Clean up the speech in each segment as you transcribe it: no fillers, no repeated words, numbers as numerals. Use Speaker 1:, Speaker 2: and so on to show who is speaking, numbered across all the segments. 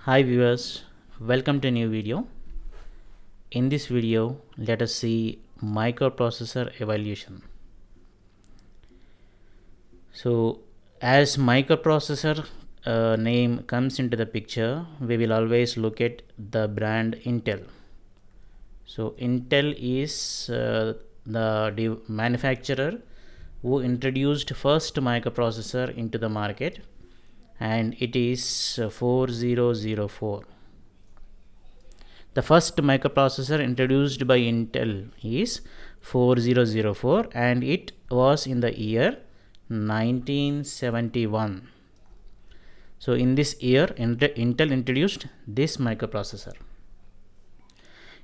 Speaker 1: Hi viewers, welcome to a new video. In this video, let us see microprocessor evolution. So as microprocessor name comes into the picture, we will always look at the brand Intel. So Intel is the manufacturer who introduced first microprocessor into the market, and it is 4004. The first microprocessor introduced by Intel is 4004 and it was in the year 1971. So in this year Intel introduced this microprocessor.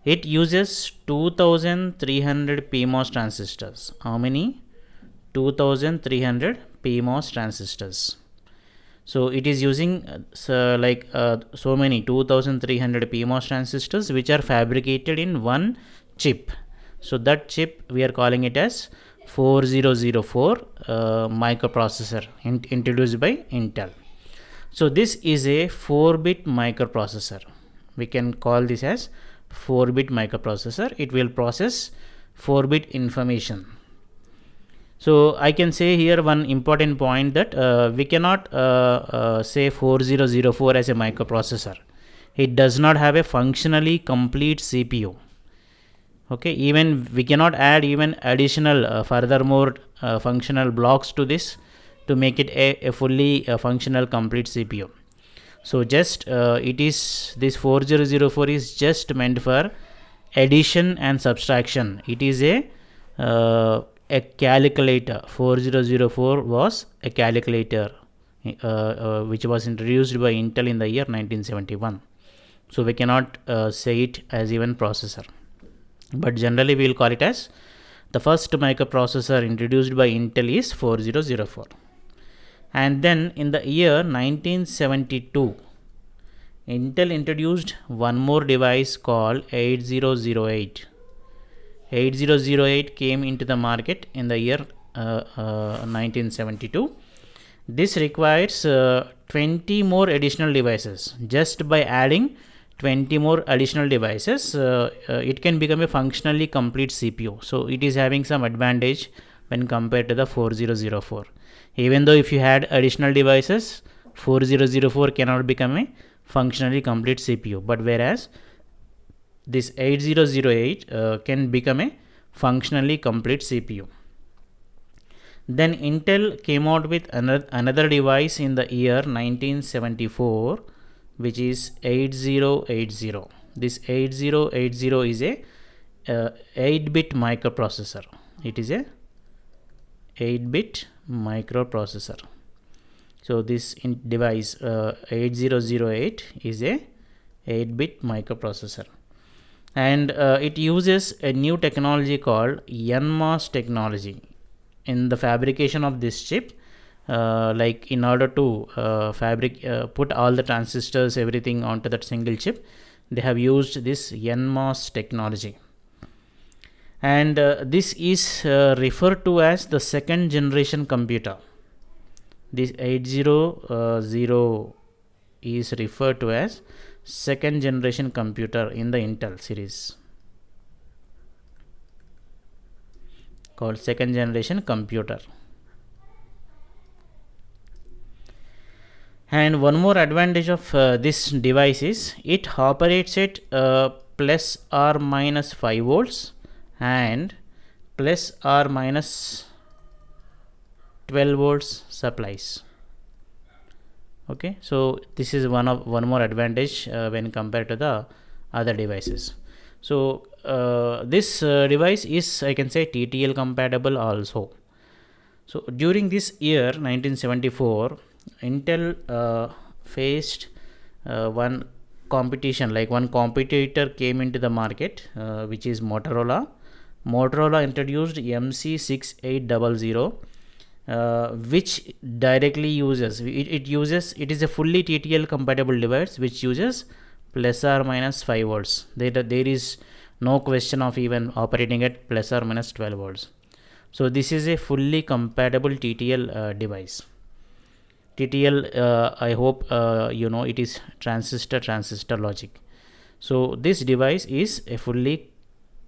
Speaker 1: It uses 2300 PMOS transistors. How many? 2300 PMOS transistors. So it is using so many 2300 PMOS transistors which are fabricated in one chip. So that chip we are calling it as 4004 microprocessor introduced by Intel. So this is a 4-bit microprocessor. We can call this as 4-bit microprocessor. It will process 4-bit information. So I can say here one important point that we cannot say 4004 as a microprocessor. It does not have a functionally complete CPU. Okay, even we cannot add even additional furthermore functional blocks to this to make it a fully functional complete CPU. So just it is this 4004 is just meant for addition and subtraction. It is a calculator. 4004 was a calculator which was introduced by Intel in the year 1971. So we cannot say it as even processor, but generally we will call it as the first microprocessor introduced by Intel is 4004. And then in the year 1972, Intel introduced one more device called 8008. 8008 came into the market in the year 1972. This requires 20 more additional devices. Just by adding 20 more additional devices, it can become a functionally complete CPU. So it is having some advantage when compared to the 4004. Even though if you had additional devices, 4004 cannot become a functionally complete CPU, but whereas this 8008 can become a functionally complete CPU. Then Intel came out with another device in the year 1974, which is 8080. This 8080 is a 8-bit microprocessor. It is a 8-bit microprocessor. So this device 8008 is a 8-bit microprocessor, and it uses a new technology called NMOS technology in the fabrication of this chip. Like in order to put all the transistors, everything onto that single chip, they have used this NMOS technology, and this is referred to as the second generation computer. This 800 is referred to as second generation computer in the Intel series, called second generation computer. And one more advantage of this device is it operates at plus or minus 5 volts and plus or minus 12 volts supplies. Okay, so this is one more advantage when compared to the other devices. So this device is, I can say, TTL compatible also. So during this year 1974, Intel faced one competition, like one competitor came into the market, which is Motorola. Motorola introduced MC6800, which directly uses it is a fully TTL compatible device which uses plus or minus 5 volts. There is no question of even operating at plus or minus 12 volts. So this is a fully compatible TTL device. TTL, I hope you know it is transistor logic. So this device is a fully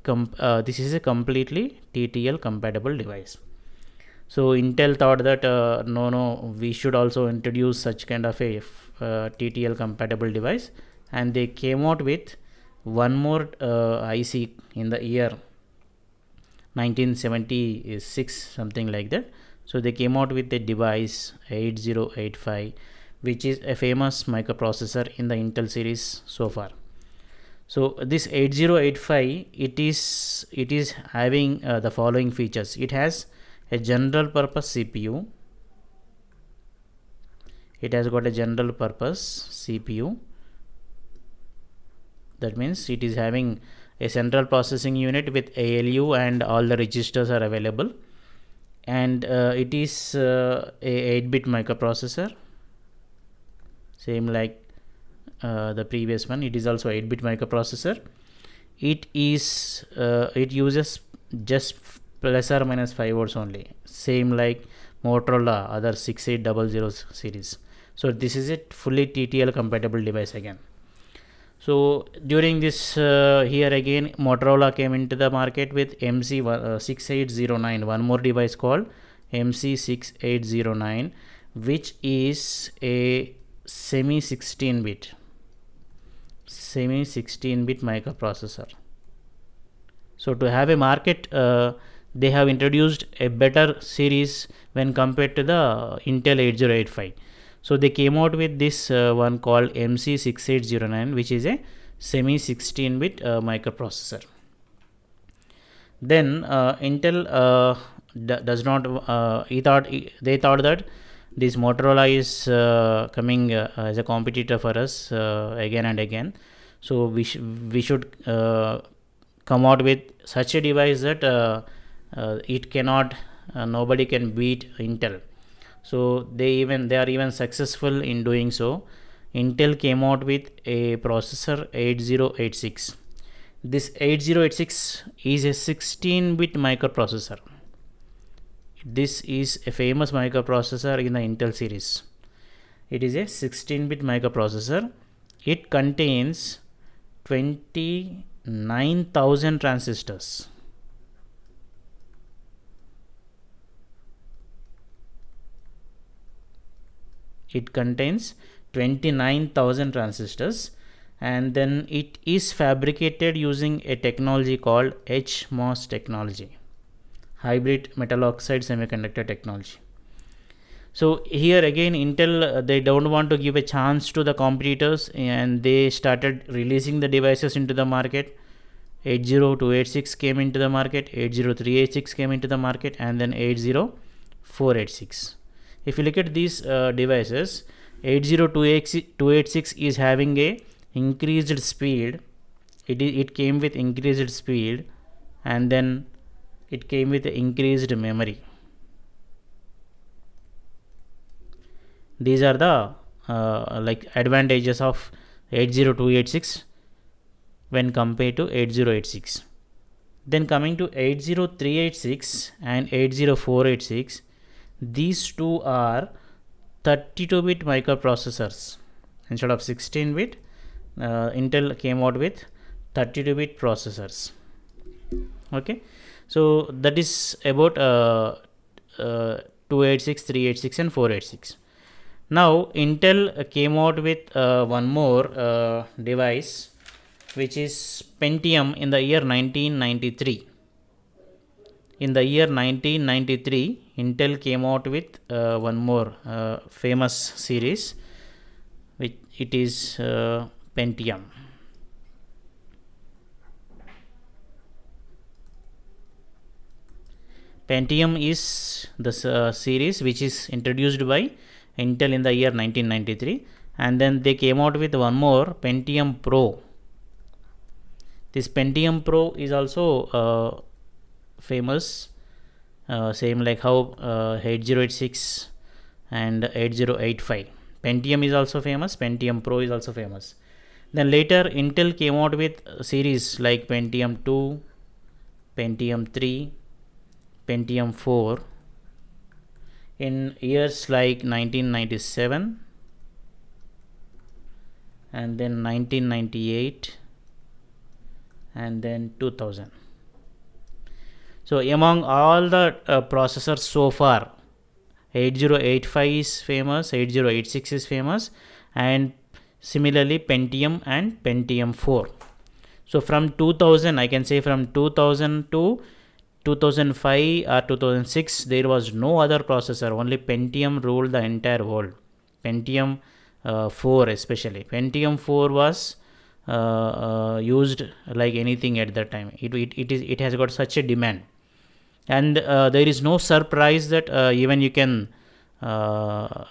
Speaker 1: this is a completely TTL compatible device. So Intel thought that no, we should also introduce such kind of a TTL compatible device, and they came out with one more IC in the year 1976, something like that. So they came out with a device 8085, which is a famous microprocessor in the Intel series so far. So this 8085, it is having the following features. It has a general purpose CPU. It has got a general purpose CPU. That means it is having a central processing unit with ALU, and all the registers are available, and it is a 8-bit microprocessor, same like the previous one. It is also 8-bit microprocessor. It uses just plus or minus 5 volts only, same like Motorola other 6800 series. So this is a fully TTL compatible device again. So during this here again, Motorola came into the market with MC6809, one more device called MC6809, which is a semi 16-bit microprocessor. So to have a market, they have introduced a better series when compared to the Intel 8085. So they came out with this one called MC6809, which is a semi 16-bit microprocessor. Then Intel does not they thought that this Motorola is coming as a competitor for us again and again. So we should come out with such a device that it cannot nobody can beat Intel. So they are even successful in doing so. Intel came out with a processor 8086. This 8086 is a 16-bit microprocessor. This is a famous microprocessor in the Intel series. It is a 16-bit microprocessor. It contains 29,000 transistors. It contains 29,000 transistors, and then it is fabricated using a technology called HMOS technology, hybrid metal oxide semiconductor technology. So here again, Intel they don't want to give a chance to the competitors, and they started releasing the devices into the market. 80286 came into the market, 80386 came into the market, and then 80486. If you look at these devices, 80286 is having a increased speed. It came with increased speed, and then it came with increased memory. These are the like advantages of 80286 when compared to 8086. Then coming to 80386 and 80486, these two are 32-bit microprocessors. Instead of 16-bit, Intel came out with 32-bit processors. Okay, so that is about 286, 386 and 486. Now Intel came out with one more device, which is Pentium, in the year 1993. In the year 1993, Intel came out with one more famous series, which it is Pentium. Pentium is the series which is introduced by Intel in the year 1993, and then they came out with one more, Pentium Pro. This Pentium Pro is also famous, same like how 8086 and 8085. Pentium is also famous, Pentium Pro is also famous. Then later Intel came out with series like Pentium 2, Pentium 3, Pentium 4. in years like 1997 and then 1998 and then 2000. So among all the processors so far, 8085 is famous, 8086 is famous, and similarly Pentium and Pentium 4. So from 2000, I can say from 2000 to 2005 or 2006, there was no other processor, only Pentium ruled the entire world. Pentium 4 especially. Pentium 4 was used like anything at that time. It has got such a demand, and there is no surprise that even you can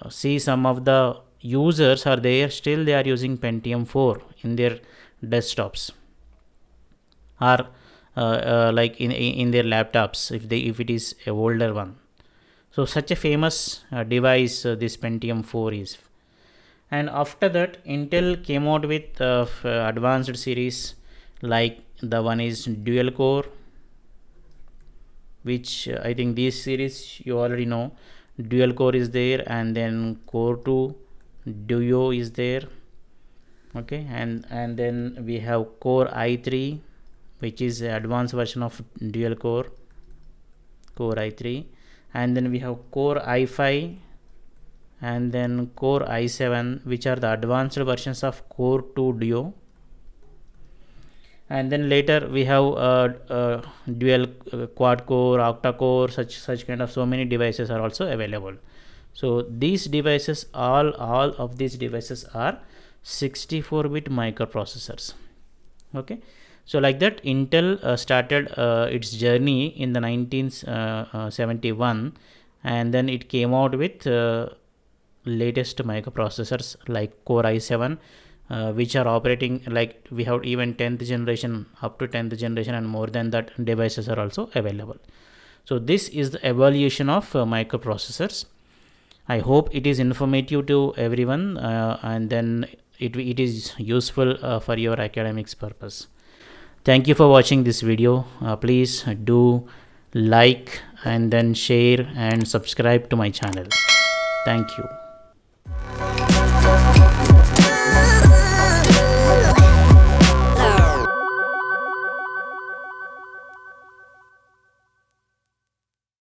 Speaker 1: see some of the users are there, still they are using Pentium 4 in their desktops or like in their laptops if it is a older one. So such a famous device this Pentium 4 is. And after that, Intel came out with advanced series, like the one is dual core, which I think this series you already know. Dual core is there, and then core 2 duo is there. Okay, and then we have core i3, which is the advanced version of dual core i3, and then we have core i5 and then core i7, which are the advanced versions of core 2 duo. And then later we have dual quad core, octa core, such kind of so many devices are also available. So these devices, all of these devices are 64-bit microprocessors. Okay, so like that Intel started its journey in the 1971, and then it came out with latest microprocessors like core i7, which are operating like we have even 10th generation, up to 10th generation, and more than that devices are also available. So this is the evolution of microprocessors. I hope it is informative to everyone, and then it is useful for your academics purpose. Thank you for watching this video. Please do like and then share and subscribe to my channel. Thank you.